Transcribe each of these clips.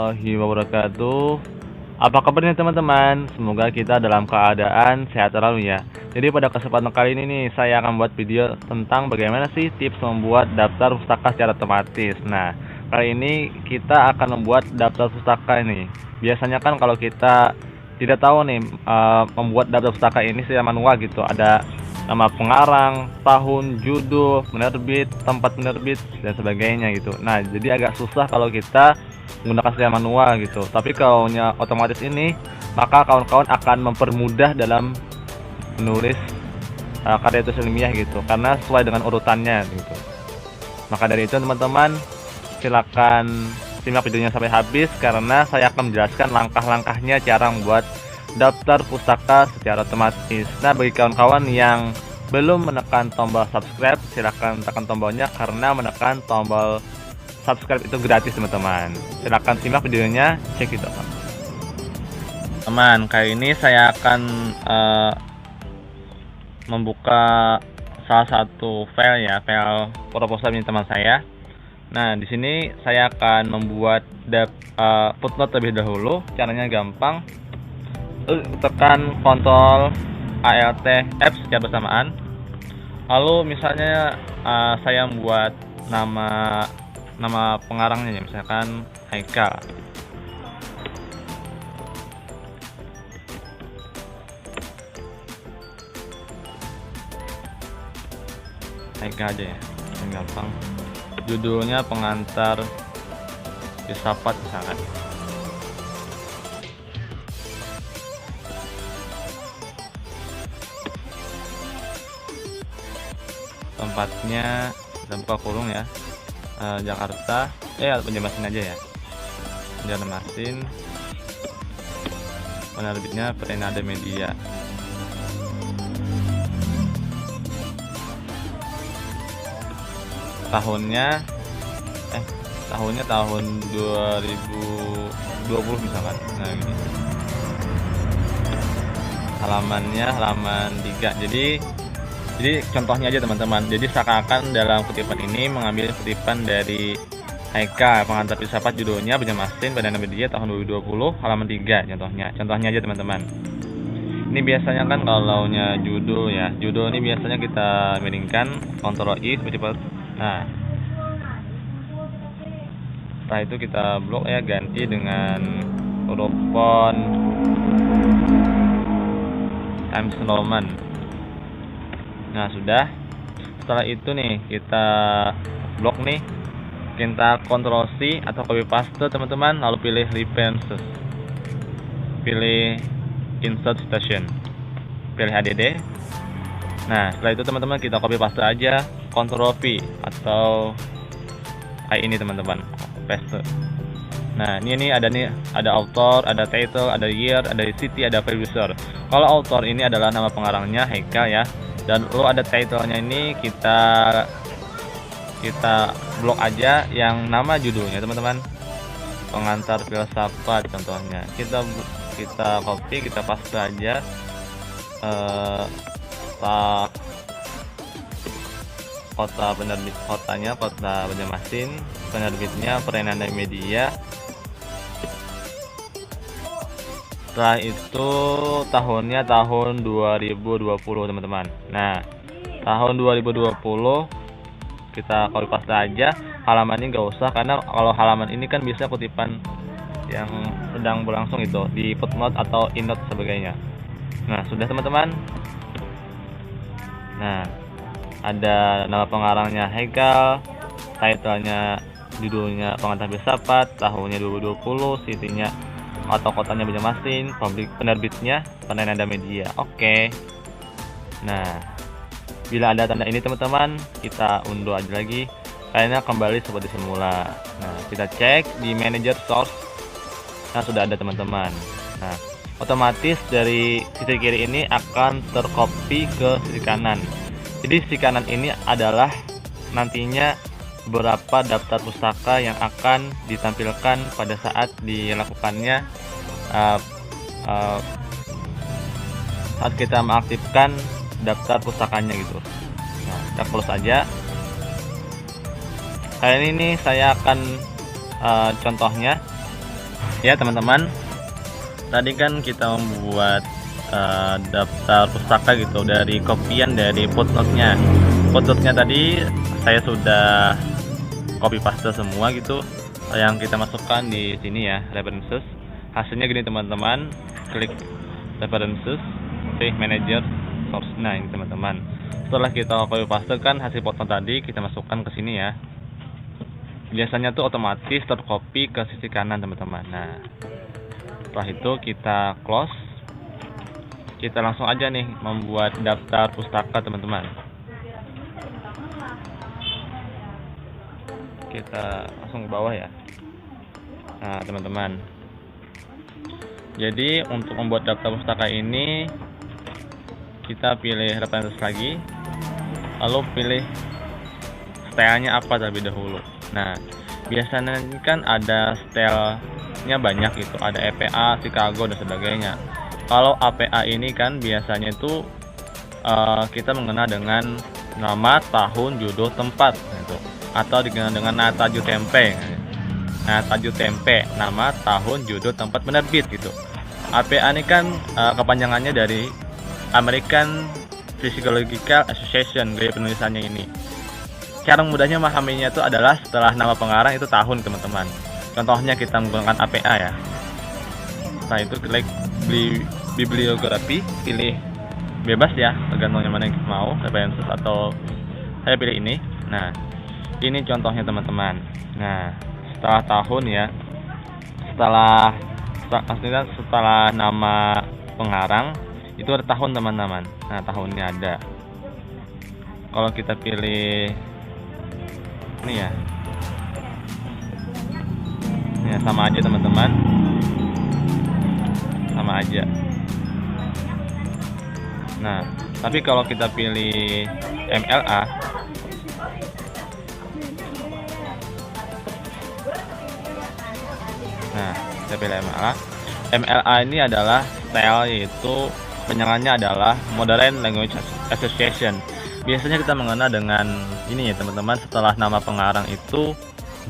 warahmatullahi wabarakatuh. Apa kabarnya teman-teman? Semoga kita dalam keadaan sehat selalu ya. Jadi pada kesempatan kali ini nih saya akan buat video tentang bagaimana sih tips membuat daftar pustaka secara otomatis. Nah, kali ini kita akan membuat daftar pustaka ini. Biasanya kan kalau kita tidak tahu nih membuat daftar pustaka ini secara manual gitu, ada nama pengarang, tahun, judul, penerbit, tempat penerbit, dan sebagainya gitu. Nah, jadi agak susah kalau kita menggunakan secara manual gitu. Tapi kalau otomatis ini, maka kawan-kawan akan mempermudah dalam menulis karya tulis ilmiah gitu, karena sesuai dengan urutannya gitu. Maka dari itu teman-teman, silakan simak videonya sampai habis karena saya akan menjelaskan langkah-langkahnya cara membuat daftar pustaka secara otomatis. Nah, bagi kawan-kawan yang belum menekan tombol subscribe, silahkan tekan tombolnya karena menekan tombol subscribe itu gratis teman-teman. Silahkan simak videonya, cek itu teman. Kali ini saya akan membuka salah satu file ya, file proposal ini teman saya. Nah, di sini saya akan membuat footnote terlebih dahulu. Caranya gampang. Tekan Ctrl Alt F secara bersamaan. Lalu misalnya saya membuat nama pengarangnya ya, misalkan Haikal. Haikal aja ya, yang gampang. Judulnya pengantar filsafat misalkan. Tempatnya kita buka kurung ya, Jakarta, Banjarmasin aja ya, Banjarmasin. Penerbitnya Perenada Media. Tahunnya tahun 2020 misalkan. Nah, gini. Halamannya halaman 3. Jadi contohnya aja teman-teman. Jadi seakan-akan dalam kutipan ini mengambil kutipan dari Haikal, pengantar filsafat, judulnya Banjarmasin, Perenada Media tahun 2020, halaman 3 contohnya. Contohnya aja teman-teman. Ini biasanya kan kalau judul ya. Judul ini biasanya kita miringkan, Ctrl I cepat. Nah, setelah itu kita blok ya, ganti dengan huruf font Times New Roman. Nah, sudah. Setelah itu nih kita blok nih, kita Ctrl C atau copy paste teman-teman, lalu pilih references, pilih insert station, pilih add. Nah, setelah itu teman-teman kita copy paste aja, Ctrl V atau kayak ini teman-teman, paste. Nah, ini ada author, ada title, ada year, ada city, ada publisher. Kalau author ini adalah nama pengarangnya Haikal ya. Dan lo ada title-nya ini kita blok aja yang nama judulnya teman-teman, pengantar filsafat contohnya. Kita copy, kita paste aja kota penerbit, kotanya kota Banjarmasin, penerbitnya Perenada Media. Setelah itu tahunnya tahun 2020 teman-teman. Nah, tahun 2020 kita copy paste aja. Halaman ini nggak usah karena kalau halaman ini kan biasanya kutipan yang sedang berlangsung itu di footnote atau endnote sebagainya. Nah, sudah teman-teman. Nah, ada nama pengarangnya Haikal, titlenya, judulnya pengantar filsafat, tahunnya 2020, city-nya atau kotanya Banjarmasin, publik penerbitnya Perenada Media. Oke. Nah, bila ada tanda ini teman-teman, kita unduh aja lagi, kayaknya kembali seperti semula. Nah, kita cek di manager source. Nah, sudah ada teman-teman. Nah, otomatis dari sisi kiri ini akan tercopy ke sisi kanan. Jadi sisi kanan ini adalah nantinya beberapa daftar pustaka yang akan ditampilkan pada saat dilakukannya saat kita mengaktifkan daftar pustakanya gitu. Nah, kita close aja. Kali ini saya akan contohnya Ya teman-teman, tadi kan kita membuat daftar pustaka gitu dari kopian dari footnote-nya. Footnote-nya tadi saya sudah copy paste semua gitu, yang kita masukkan di sini ya, references. Hasilnya gini teman-teman, klik references, pilih manager source. Nah ini teman-teman, setelah kita copy paste kan hasil footnote tadi, kita masukkan ke sini ya. Biasanya tuh otomatis tercopy ke sisi kanan teman-teman. Nah setelah itu kita close, kita langsung aja nih membuat daftar pustaka teman-teman. Kita langsung ke bawah ya. Nah teman-teman, jadi untuk membuat daftar pustaka ini kita pilih references lagi, lalu pilih stylenya apa terlebih dahulu. Nah biasanya kan ada stylenya banyak gitu, ada EPA, Chicago dan sebagainya. Kalau APA ini kan biasanya itu kita mengenal dengan nama, tahun, judul, tempat gitu, atau dikenal dengan Nataju Tempe. Nataju Tempe, nama, tahun, judul, tempat penerbit gitu. APA ini kan kepanjangannya dari American Psychological Association, gaya penulisannya ini. Cara mudahnya memahaminya itu adalah setelah nama pengarang itu tahun teman-teman. Contohnya kita menggunakan APA ya. Setelah itu klik bibliografi, pilih bebas ya, tergantung yang mana yang kita mau, references atau saya pilih ini. Nah ini contohnya teman-teman. Nah setelah tahun ya, setelah nama pengarang itu ada tahun teman-teman. Nah tahunnya ada. Kalau kita pilih ini ya, ya sama aja teman-teman, sama aja. Nah tapi kalau kita pilih MLA, nah kita pilih MLA ini adalah style, yaitu penyangannya adalah Modern Language Association. Biasanya kita mengenal dengan ini ya teman-teman, setelah nama pengarang itu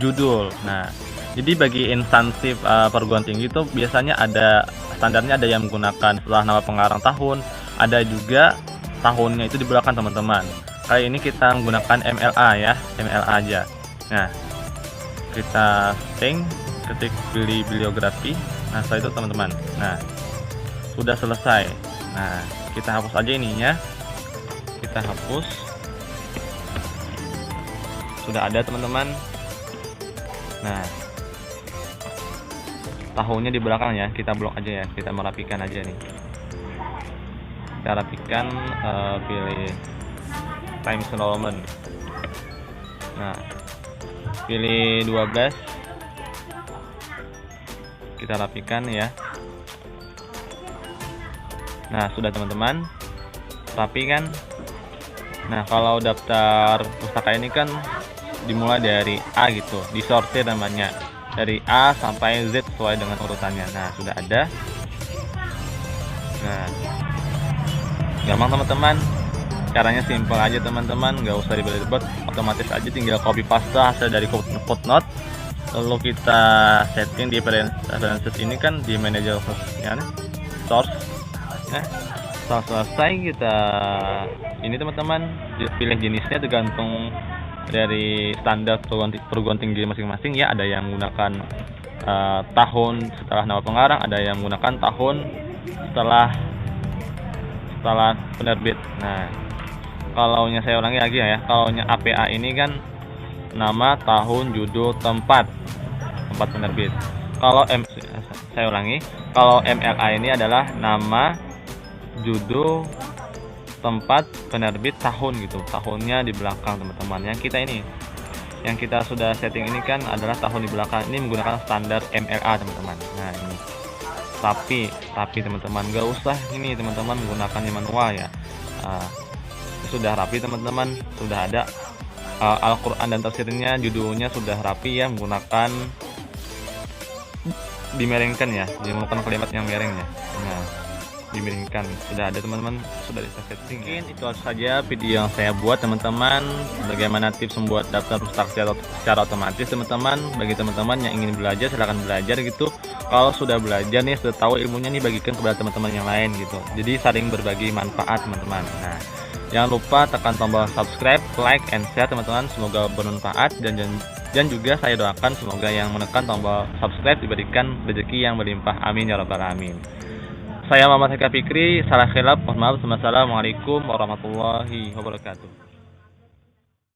judul. Nah jadi bagi instansi perguruan tinggi itu biasanya ada standarnya, ada yang menggunakan setelah nama pengarang tahun, ada juga tahunnya itu di belakang teman-teman. Kali ini kita menggunakan MLA ya, MLA aja. Nah kita setting, ketik pilih bibliografi. Nah setelah itu teman-teman, nah sudah selesai. Nah kita hapus aja ininya, kita hapus. Sudah ada teman-teman. Nah tahunnya di belakang ya, kita blok aja ya, kita merapikan aja nih. Kita rapikan, pilih Times Roman. Nah pilih 12, kita rapikan ya. Nah sudah teman-teman, rapi kan. Nah kalau daftar pustaka ini kan dimulai dari A gitu, disortir namanya dari A sampai Z sesuai dengan urutannya. Nah sudah ada. Nah gampang teman-teman, caranya simple aja teman-teman, nggak usah ribet-ribet, otomatis aja tinggal copy paste hasil dari footnote, lalu kita setting di references ini kan di manager source. Nah setelah selesai kita ini teman-teman, pilih jenisnya tergantung dari standar perguruan tinggi masing-masing ya. Ada yang menggunakan tahun setelah nama pengarang, ada yang menggunakan tahun setelah penerbit. Nah kalau saya ulangi lagi ya, kalau APA ini kan nama, tahun, judul, tempat penerbit. Kalau saya ulangi, kalau MLA ini adalah nama, judul, tempat, penerbit, tahun gitu, tahunnya di belakang teman-teman. Yang kita sudah setting ini kan adalah tahun di belakang, ini menggunakan standar MLA teman-teman. Nah ini tapi teman-teman, gak usah ini teman-teman menggunakan manual ya. Sudah rapi teman-teman, sudah ada Al-Quran dan tafsirnya, judulnya sudah rapi ya, menggunakan dimiringkan ya, menggunakan kalimat yang miring ya. Nah dimiringkan sudah ada teman-teman, sudah bisa setting. Mungkin itu saja video yang saya buat teman-teman, bagaimana tips membuat daftar pustaka secara otomatis teman-teman. Bagi teman-teman yang ingin belajar, silahkan belajar gitu. kalau sudah belajar nih, sudah tahu ilmunya nih, bagikan kepada teman-teman yang lain gitu. Jadi saling berbagi manfaat teman-teman. Nah, jangan lupa tekan tombol subscribe, like, and share teman-teman. Semoga bermanfaat dan juga saya doakan semoga yang menekan tombol subscribe diberikan rezeki yang berlimpah. Amin ya rabbal alamin. Saya Muhammad Heka Fikri, salah khilaf, mohon maaf. Wassalamualaikum warahmatullahi wabarakatuh.